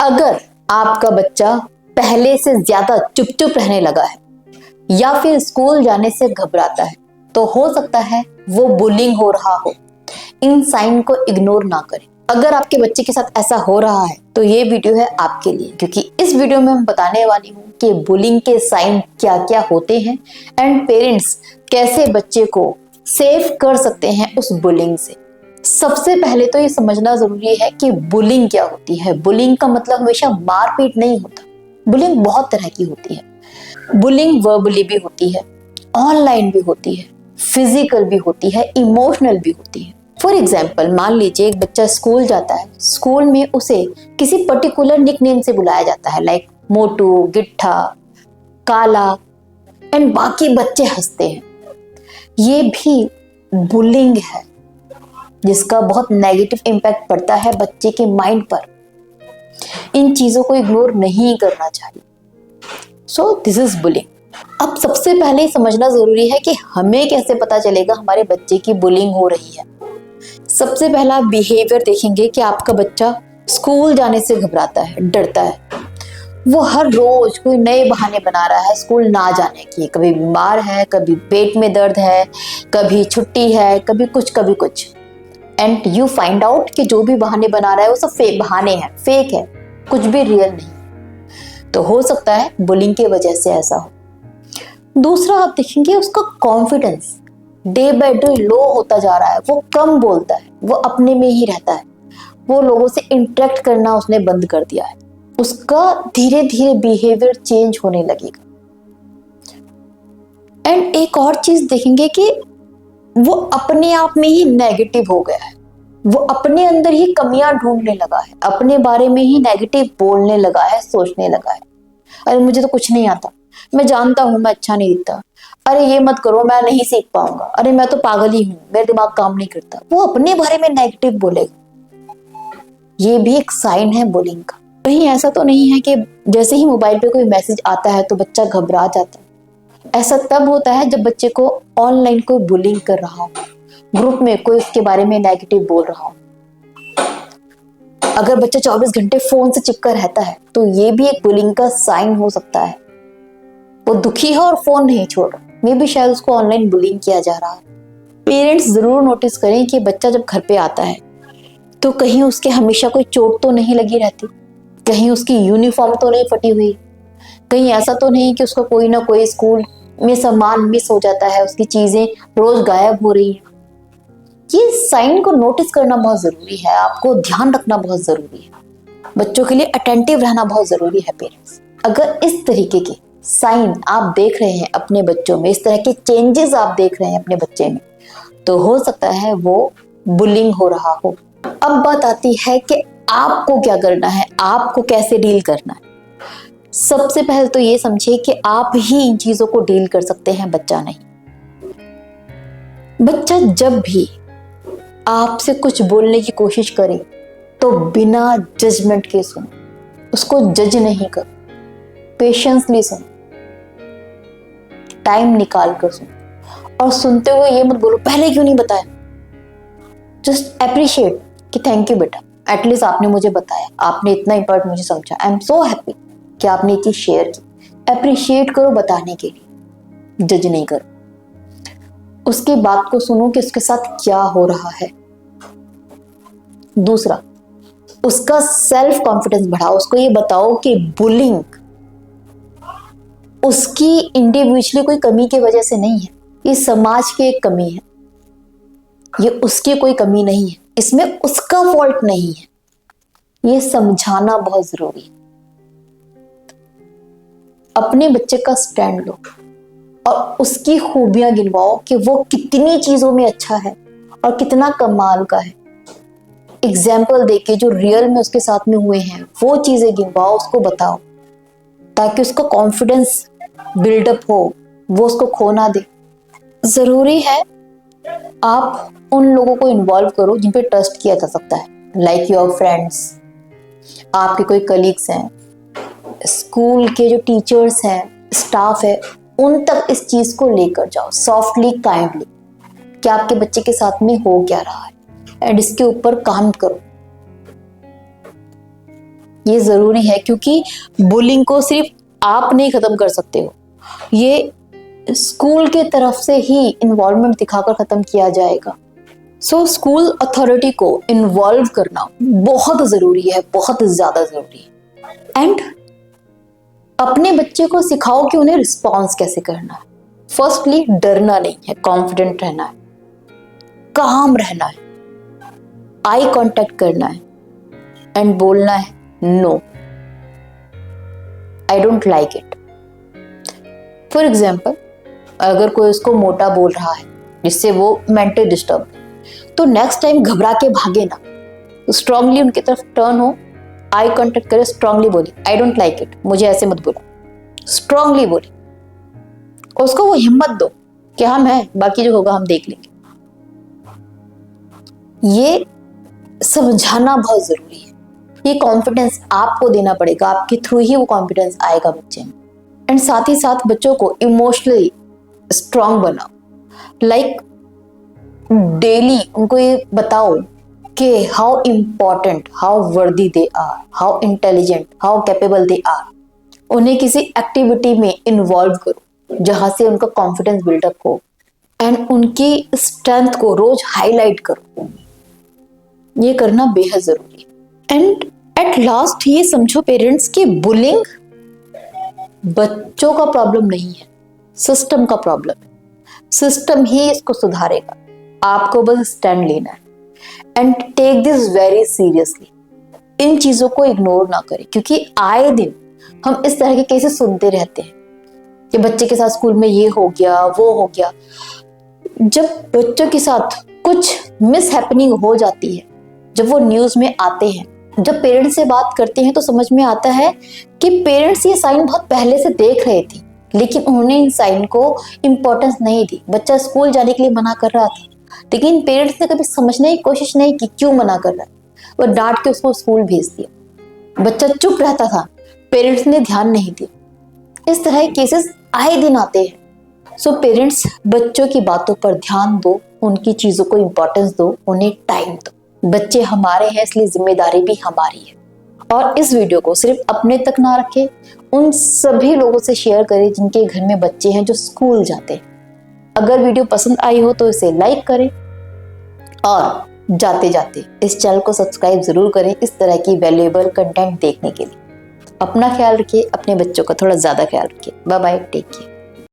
अगर आपका बच्चा पहले से ज्यादा चुप चुप रहने लगा है या फिर स्कूल जाने से घबराता है तो हो सकता है वो बुलिंग हो रहा हो। इन साइन को इग्नोर ना करें। अगर आपके बच्चे के साथ ऐसा हो रहा है तो ये वीडियो है आपके लिए, क्योंकि इस वीडियो में मैं बताने वाली हूँ कि बुलिंग के साइन क्या क्या होते हैं एंड पेरेंट्स कैसे बच्चे को सेव कर सकते हैं उस बुलिंग से। सबसे पहले तो ये समझना जरूरी है कि बुलिंग क्या होती है। बुलिंग का मतलब हमेशा मारपीट नहीं होता। बुलिंग बहुत तरह की होती है। बुलिंग वर्बली भी होती है, ऑनलाइन भी होती है, फिजिकल भी होती है, इमोशनल भी होती है। फॉर एग्जाम्पल, मान लीजिए एक बच्चा स्कूल जाता है, स्कूल में उसे किसी पर्टिकुलर निकनेम से बुलाया जाता है, लाइक मोटू, गिट्ठा, काला, एंड बाकी बच्चे हंसते हैं। ये भी बुलिंग है जिसका बहुत नेगेटिव इम्पैक्ट पड़ता है बच्चे के माइंड पर। इन चीजों को इग्नोर नहीं करना चाहिए। So this is bullying. अब सबसे पहले समझना जरूरी है कि हमें कैसे पता चलेगा हमारे बच्चे की बुलिंग हो रही है। सबसे पहला बिहेवियर देखेंगे कि आपका बच्चा स्कूल जाने से घबराता है, डरता है। वो हर रोज कोई नए बहाने बना रहा है स्कूल ना जाने की। कभी बीमार है, कभी पेट में दर्द है, कभी छुट्टी है, कभी कुछ। एंड यू फाइंड आउट कि जो भी बहाने बना रहा है वो सब फेक बहाने हैं, फेक है, कुछ भी रियल नहीं। तो हो सकता है बुलिंग की वजह से ऐसा हो। दूसरा आप देखेंगे उसका कॉन्फिडेंस डे बाय डे लो होता जा रहा है। वो कम बोलता है, वो अपने में ही रहता है, वो लोगों से इंटरेक्ट करना उसने बंद कर दिया है। उसका धीरे धीरे बिहेवियर चेंज होने लगेगा। एंड एक और चीज देखेंगे कि वो अपने आप में ही नेगेटिव हो गया है। वो अपने अंदर ही कमियां ढूंढने लगा है, अपने बारे में ही नेगेटिव बोलने लगा है, सोचने लगा है। अरे मुझे तो कुछ नहीं आता, मैं जानता हूं मैं अच्छा नहीं दिखता, अरे ये मत करो मैं नहीं सीख पाऊंगा, अरे मैं तो पागल ही हूं, मेरा दिमाग काम नहीं करता। वो अपने बारे में नेगेटिव बोलेगा। ये भी एक साइन है बुलिंग का। कहीं ऐसा तो नहीं है कि जैसे ही मोबाइल पे कोई मैसेज आता है तो बच्चा घबरा जाता है। ऐसा तब होता है जब बच्चे को ऑनलाइन कोई बुलिंग कर रहा हो, ग्रुप में कोई उसके बारे में नेगेटिव बोल रहा हो। अगर बच्चा 24 घंटे फोन से चिपका रहता है तो ये भी एक बुलिंग का साइन हो सकता है। वो दुखी है और फोन नहीं छोड़ रहा, मे भी शायद उसको ऑनलाइन बुलिंग किया जा रहा है। पेरेंट्स जरूर नोटिस करें कि बच्चा जब घर पे आता है तो कहीं उसके हमेशा कोई चोट तो नहीं लगी रहती, कहीं उसकी यूनिफॉर्म तो नहीं फटी हुई, कहीं ऐसा तो नहीं कि उसका कोई ना कोई स्कूल में सामान मिस हो जाता है, उसकी चीजें रोज गायब हो रही है। ये साइन को नोटिस करना बहुत जरूरी है, आपको ध्यान रखना बहुत जरूरी है, बच्चों के लिए अटेंटिव रहना बहुत जरूरी है पेरेंट्स। अगर इस तरीके के साइन आप देख रहे हैं अपने बच्चों में, इस तरह के चेंजेस आप देख रहे हैं अपने बच्चे में, तो हो सकता है वो बुलिंग हो रहा हो। अब बात आती है कि आपको क्या करना है, आपको कैसे डील करना है। सबसे पहले तो ये समझिए कि आप ही इन चीजों को डील कर सकते हैं, बच्चा नहीं। बच्चा जब भी आपसे कुछ बोलने की कोशिश करे तो बिना जजमेंट के सुनो, उसको जज नहीं करो, पेशेंसली सुनो, टाइम निकाल कर सुनो। और सुनते हुए ये मत बोलो पहले क्यों नहीं बताया। जस्ट अप्रिशिएट कि थैंक यू बेटा, एटलीस्ट आपने मुझे बताया, आपने इतना इंपॉर्टेंट मुझे समझा, आई एम सो हैप्पी कि आपने ये चीज शेयर की। अप्रिशिएट करो बताने के लिए, जज नहीं करो। उसकी बात को सुनो कि उसके साथ क्या हो रहा है। दूसरा, उसका सेल्फ कॉन्फिडेंस बढ़ाओ। उसको ये बताओ कि बुलिंग उसकी इंडिविजुअली कोई कमी की वजह से नहीं है, ये समाज की एक कमी है, ये उसकी कोई कमी नहीं है, इसमें उसका फॉल्ट नहीं है। ये समझाना बहुत जरूरी है। अपने बच्चे का स्टैंड लो और उसकी खूबियां गिनवाओ कि वो कितनी चीजों में अच्छा है और कितना कमाल का है। एग्जाम्पल देके जो रियल में उसके साथ में हुए हैं वो चीजें गिनवाओ, उसको बताओ, ताकि उसका कॉन्फिडेंस बिल्डअप हो, वो उसको खो ना दे। जरूरी है आप उन लोगों को इन्वॉल्व करो जिन पे ट्रस्ट किया जा सकता है, लाइक योर फ्रेंड्स, आपके कोई कलीग्स हैं, स्कूल के जो टीचर्स हैं, स्टाफ है, उन तक इस चीज को लेकर जाओ सॉफ्टली, काइंडली, कि आपके बच्चे के साथ में हो क्या रहा है, एंड इसके ऊपर काम करो। ये जरूरी है, क्योंकि बुलिंग को सिर्फ आप नहीं खत्म कर सकते हो, ये स्कूल के तरफ से ही इन्वॉल्वमेंट दिखाकर खत्म किया जाएगा। सो स्कूल अथॉरिटी को इन्वॉल्व करना बहुत जरूरी है, बहुत ज्यादा जरूरी है। एंड अपने बच्चे को सिखाओ कि उन्हें रिस्पॉन्स कैसे करना है। फर्स्टली डरना नहीं है, कॉन्फिडेंट रहना है, काम रहना है, आई कांटेक्ट करना है एंड बोलना है no, I don't like it. For example, अगर कोई उसको मोटा बोल रहा है जिससे वो मेंटली डिस्टर्ब, तो नेक्स्ट टाइम घबरा के भागे ना, स्ट्रांगली उनकी तरफ टर्न हो, आई कांटेक्ट करे, स्ट्रांगली बोले आई डोंट लाइक इट, मुझे ऐसे मत बोला, स्ट्रांगली बोले, उसको वो हिम्मत दो कि हम हैं, बाकी जो होगा हम देख लेंगे। ये समझाना बहुत जरूरी है। ये कॉन्फिडेंस आपको देना पड़ेगा, आपके थ्रू ही वो कॉन्फिडेंस आएगा बच्चे में। एंड साथ ही साथ बच्चों को इमोशनली स्ट्रांग बनाओ। लाइक डेली उनको ये बताओ कि how important, how worthy they are, how intelligent, how capable they are. उन्हें किसी एक्टिविटी में इन्वॉल्व करो जहां से उनका कॉन्फिडेंस बिल्डअप हो, एंड उनकी स्ट्रेंथ को रोज हाईलाइट करो। ये करना बेहद जरूरी है। एंड एट लास्ट ये समझो पेरेंट्स की बुलिंग बच्चों का प्रॉब्लम नहीं है, सिस्टम का प्रॉब्लम है। सिस्टम ही इसको सुधारेगा, आपको बस स्टैंड लेना है। And take this very seriously, इन चीजों को इग्नोर ना करें, क्योंकि आए दिन हम इस तरह के केसेस सुनते रहते हैं कि बच्चे के साथ स्कूल में ये हो गया, वो हो गया। जब बच्चों के साथ कुछ मिस हैपनिंग हो जाती है, जब वो न्यूज में आते हैं, जब पेरेंट्स से बात करते हैं, तो समझ में आता है कि पेरेंट्स ये साइन बहुत पहले से देख रहे थे, लेकिन उन्होंने इन साइन को इम्पोर्टेंस नहीं दी। बच्चा स्कूल जाने के लिए मना कर रहा था, लेकिन पेरेंट्स ने कभी समझने की कोशिश नहीं की क्यों मना कर रहा है। वो डांट के उसको स्कूल भेज दिया, बच्चा चुप रहता था, पेरेंट्स ने ध्यान नहीं दिया। इस तरह के केसेस आए दिन आते हैं। सो पेरेंट्स बच्चों की बातों पर ध्यान दो, उनकी चीजों को इम्पोर्टेंस दो, उन्हें टाइम दो। बच्चे हमारे हैं, इसलिए जिम्मेदारी भी हमारी है। और इस वीडियो को सिर्फ अपने तक ना रखें, उन सभी लोगों से शेयर करें जिनके घर में बच्चे हैं जो स्कूल जाते हैं। अगर वीडियो पसंद आई हो तो इसे लाइक करें, और जाते जाते इस चैनल को सब्सक्राइब जरूर करें इस तरह की वैल्यूएबल कंटेंट देखने के लिए। अपना ख्याल रखिए, अपने बच्चों का थोड़ा ज्यादा ख्याल रखिए। Bye bye, take care.